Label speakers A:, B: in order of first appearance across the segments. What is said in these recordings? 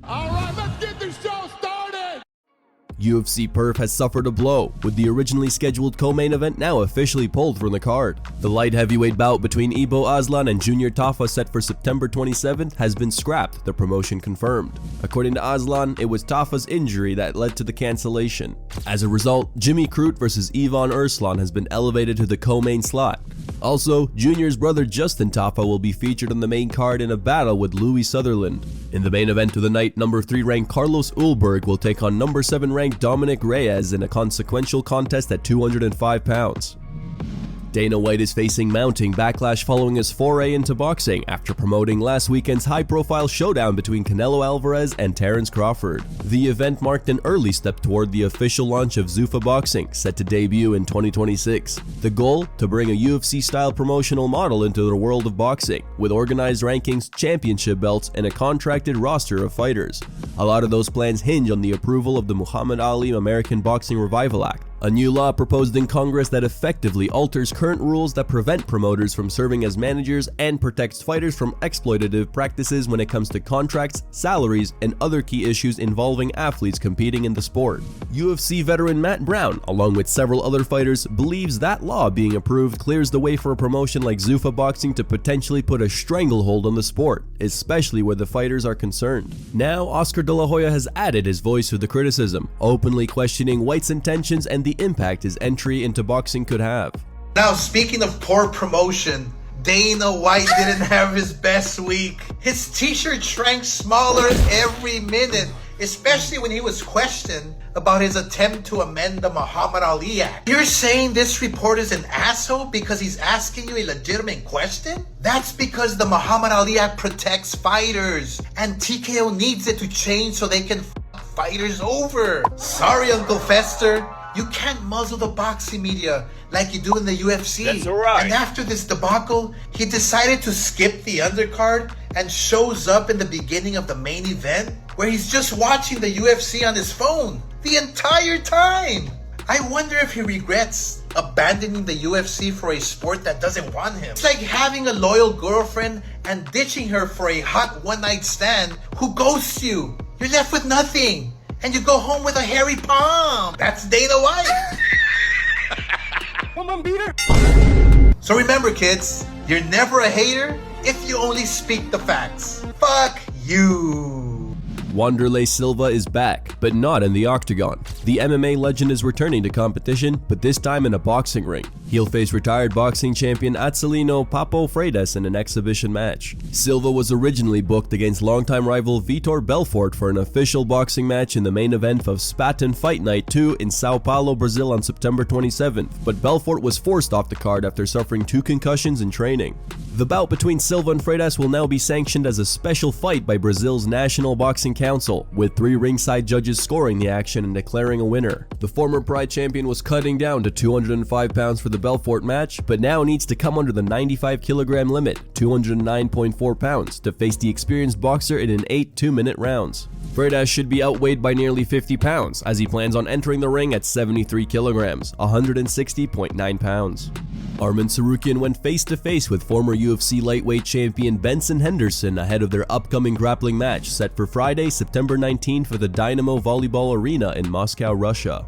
A: All right, let's get this show started!
B: UFC Perth has suffered a blow, with the originally scheduled co-main event now officially pulled from the card. The light heavyweight bout between Ibo Aslan and Junior Tafa set for September 27th has been scrapped, the promotion confirmed. According to Aslan, it was Tafa's injury that led to the cancellation. As a result, Jimmy Crute versus Ivan Erslan has been elevated to the co-main slot. Also, Junior's brother Justin Tafa will be featured on the main card in a battle with Louis Sutherland. In the main event of the night, number 3 ranked Carlos Ulberg will take on number 7 ranked Dominic Reyes in a consequential contest at 205 pounds. Dana White is facing mounting backlash following his foray into boxing after promoting last weekend's high-profile showdown between Canelo Alvarez and Terence Crawford. The event marked an early step toward the official launch of Zuffa Boxing, set to debut in 2026. The goal? To bring a UFC-style promotional model into the world of boxing, with organized rankings, championship belts, and a contracted roster of fighters. A lot of those plans hinge on the approval of the Muhammad Ali American Boxing Revival Act, a new law proposed in Congress that effectively alters current rules that prevent promoters from serving as managers and protects fighters from exploitative practices when it comes to contracts, salaries, and other key issues involving athletes competing in the sport. UFC veteran Matt Brown, along with several other fighters, believes that law being approved clears the way for a promotion like Zuffa Boxing to potentially put a stranglehold on the sport, especially where the fighters are concerned. Now, Oscar De La Hoya has added his voice to the criticism, openly questioning White's intentions and the impact his entry into boxing could have.
C: Now, speaking of poor promotion, Dana White didn't have his best week. His t-shirt shrank smaller every minute, especially when he was questioned about his attempt to amend the Muhammad Ali Act. You're saying this reporter is an asshole because he's asking you a legitimate question? That's because the Muhammad Ali Act protects fighters, and TKO needs it to change so they can fighters over. Sorry, Uncle Fester. You can't muzzle the boxing media like you do in the UFC.
A: That's right.
C: And after this debacle, he decided to skip the undercard and shows up in the beginning of the main event where he's just watching the UFC on his phone the entire time. I wonder if he regrets abandoning the UFC for a sport that doesn't want him. It's like having a loyal girlfriend and ditching her for a hot one-night stand who ghosts you. You're left with nothing. And you go home with a hairy palm. That's Dana White.
A: Come on, beater!
C: So remember, kids, you're never a hater if you only speak the facts. Fuck you.
B: Wanderlei Silva is back, but not in the octagon. The MMA legend is returning to competition, but this time in a boxing ring. He'll face retired boxing champion Atzalino Papo Freitas in an exhibition match. Silva was originally booked against longtime rival Vitor Belfort for an official boxing match in the main event of Spaten Fight Night 2 in Sao Paulo, Brazil on September 27th, but Belfort was forced off the card after suffering 2 concussions in training. The bout between Silva and Freitas will now be sanctioned as a special fight by Brazil's National Boxing Council, with 3 ringside judges scoring the action and declaring a winner. The former Pride champion was cutting down to 205 pounds for the Belfort match, but now needs to come under the 95 kilogram limit, 209.4 pounds, to face the experienced boxer in an 8 2-minute rounds. Freitas should be outweighed by nearly 50 pounds, as he plans on entering the ring at 73 kilograms, 160.9 pounds. Arman Tsarukyan went face-to-face with former UFC lightweight champion Benson Henderson ahead of their upcoming grappling match set for Friday, September 19 for the Dynamo Volleyball Arena in Moscow, Russia.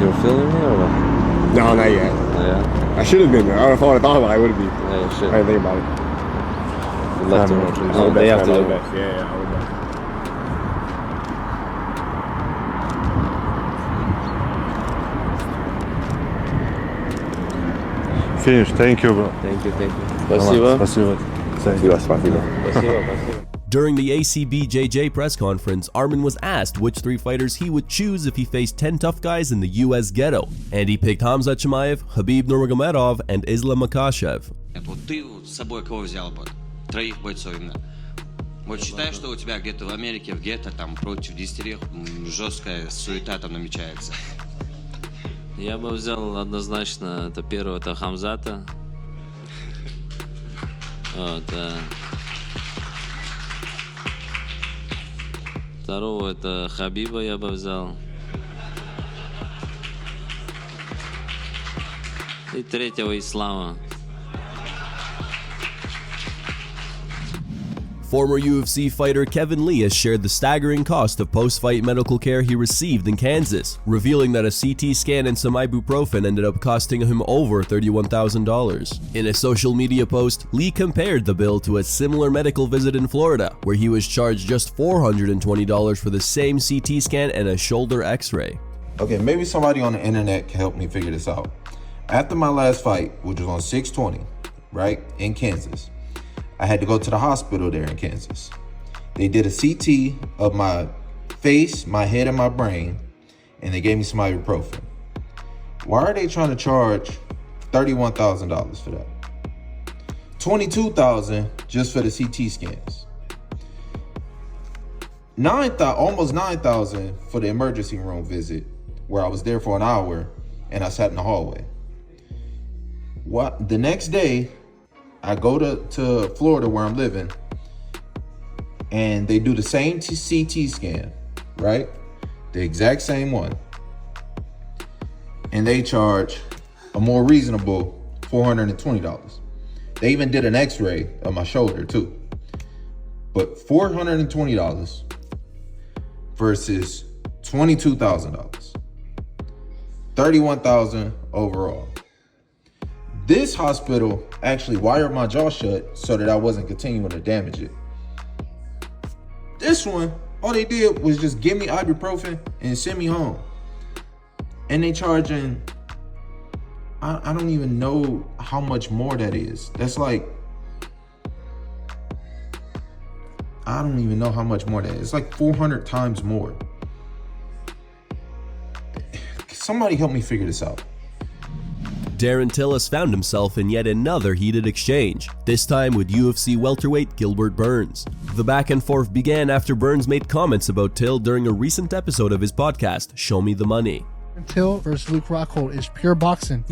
D: You feeling me or what?
E: No, not yet.
D: Yeah.
E: I should have been there. I don't know if I would have thought about it, I would have been.
D: Yeah, you should.
E: I didn't think about it.
D: Good luck to him.
E: All the
D: They
E: best,
D: have
E: man, all
D: to
E: the
D: do.
E: best. Yeah, all the best.
F: Finish. Thank you, bro.
D: Thank you. Спасибо.
F: Спасибо.
D: Спасибо.
B: During the ACBJJ press conference, Arman was asked which 3 fighters he would choose if he faced 10 tough guys in the US ghetto, and he picked Hamza Chimaev, Khabib Nurmagomedov, and Islam Makhachev.
G: Вот ты с собой кого взял бы? 3 бойцов именно. Вот считай, что у тебя где-то в Америке, в гетто, там против 10 жесткая суета там намечается.
D: Я бы взял однозначно, это первое, это Хамзата. Вот, второго, это Хабиба я бы взял. И третьего Ислама.
B: Former UFC fighter Kevin Lee has shared the staggering cost of post-fight medical care he received in Kansas, revealing that a CT scan and some ibuprofen ended up costing him over $31,000. In a social media post, Lee compared the bill to a similar medical visit in Florida, where he was charged just $420 for the same CT scan and a shoulder x-ray.
H: Okay, maybe somebody on the internet can help me figure this out. After my last fight, which was on 6/20, right, in Kansas, I had to go to the hospital there in Kansas. They did a CT of my face, my head, and my brain, and they gave me some ibuprofen. Why are they trying to charge $31,000 for that? $22,000 just for the CT scans. Almost $9,000 for the emergency room visit, where I was there for an hour and I sat in the hallway. The next day, I go to Florida where I'm living, and they do the same CT scan, right? The exact same one. And they charge a more reasonable $420. They even did an x-ray of my shoulder too. But $420 versus $22,000. $31,000 overall. This hospital actually wired my jaw shut so that I wasn't continuing to damage it. This one, all they did was just give me ibuprofen and send me home. And they charging, I don't even know how much more that is. That's like, I don't even know how much more that is. It's like 400 times more. Somebody help me figure this out.
B: Darren Tillis found himself in yet another heated exchange, this time with UFC welterweight Gilbert Burns. The back and forth began after Burns made comments about Till during a recent episode of his podcast, Show Me the Money.
I: Till versus Luke Rockhold is pure boxing.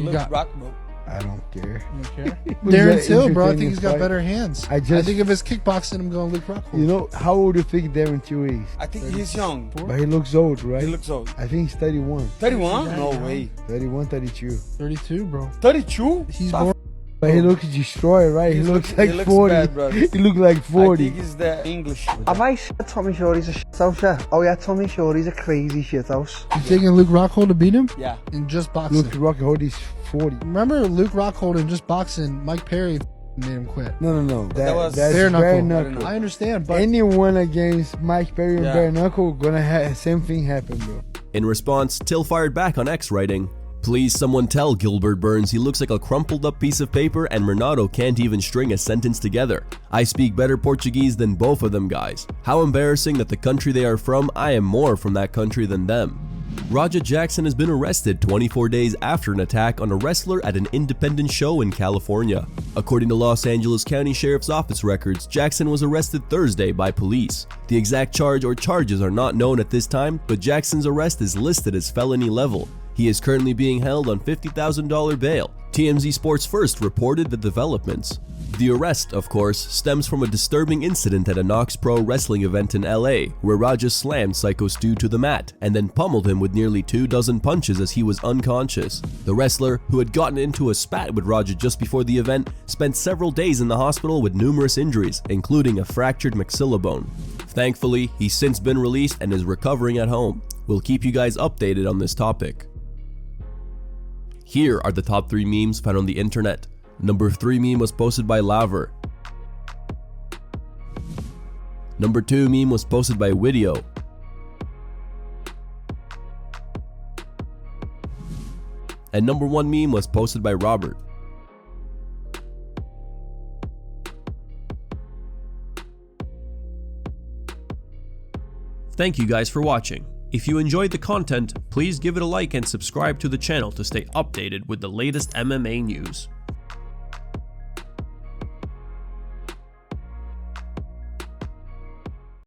J: I don't care.
I: You don't care? Darren Till, bro, I think he's got better hands. I think if it's kickboxing, I'm going Luke Rockhold.
J: You know, how old do you think Darren Till is?
K: I think he's young.
J: But he looks old, right?
K: He looks old.
J: I think he's 31.
K: 31? No way.
J: 31, 32.
I: 32, bro.
K: 32?
I: He's born.
J: But he looks destroyed, right? He looks like 40.
K: Bad,
J: he looks like 40.
K: I think he's the English.
L: Have I said Tommy Shorty's a shithouse, yeah? Oh yeah, Tommy Shorty's a crazy shithouse.
I: You taking Luke Rockhold to beat him?
K: Yeah.
I: In just boxing?
J: Luke Rockhold is 40.
I: Remember Luke Rockhold in just boxing, Mike Perry made him quit.
J: No.
K: That's
J: bare knuckle.
I: I understand, but
J: anyone against Mike Perry and bare knuckle gonna have same thing happen, bro.
B: In response, Till fired back on X, writing, "Please someone tell Gilbert Burns he looks like a crumpled up piece of paper and Renato can't even string a sentence together. I speak better Portuguese than both of them guys. How embarrassing that the country they are from, I am more from that country than them." Roger Jackson has been arrested 24 days after an attack on a wrestler at an independent show in California. According to Los Angeles County Sheriff's Office records, Jackson was arrested Thursday by police. The exact charge or charges are not known at this time, but Jackson's arrest is listed as felony level. He is currently being held on $50,000 bail. TMZ Sports First reported the developments. The arrest, of course, stems from a disturbing incident at a Knox Pro wrestling event in LA, where Raja slammed Syko Stu to the mat and then pummeled him with nearly 24 punches as he was unconscious. The wrestler, who had gotten into a spat with Raja just before the event, spent several days in the hospital with numerous injuries, including a fractured maxilla bone. Thankfully, he's since been released and is recovering at home. We'll keep you guys updated on this topic. Here are the top 3 memes found on the internet. Number 3 meme was posted by Laver. Number 2 meme was posted by Video. And number 1 meme was posted by Robert. Thank you guys for watching. If you enjoyed the content, please give it a like and subscribe to the channel to stay updated with the latest MMA news.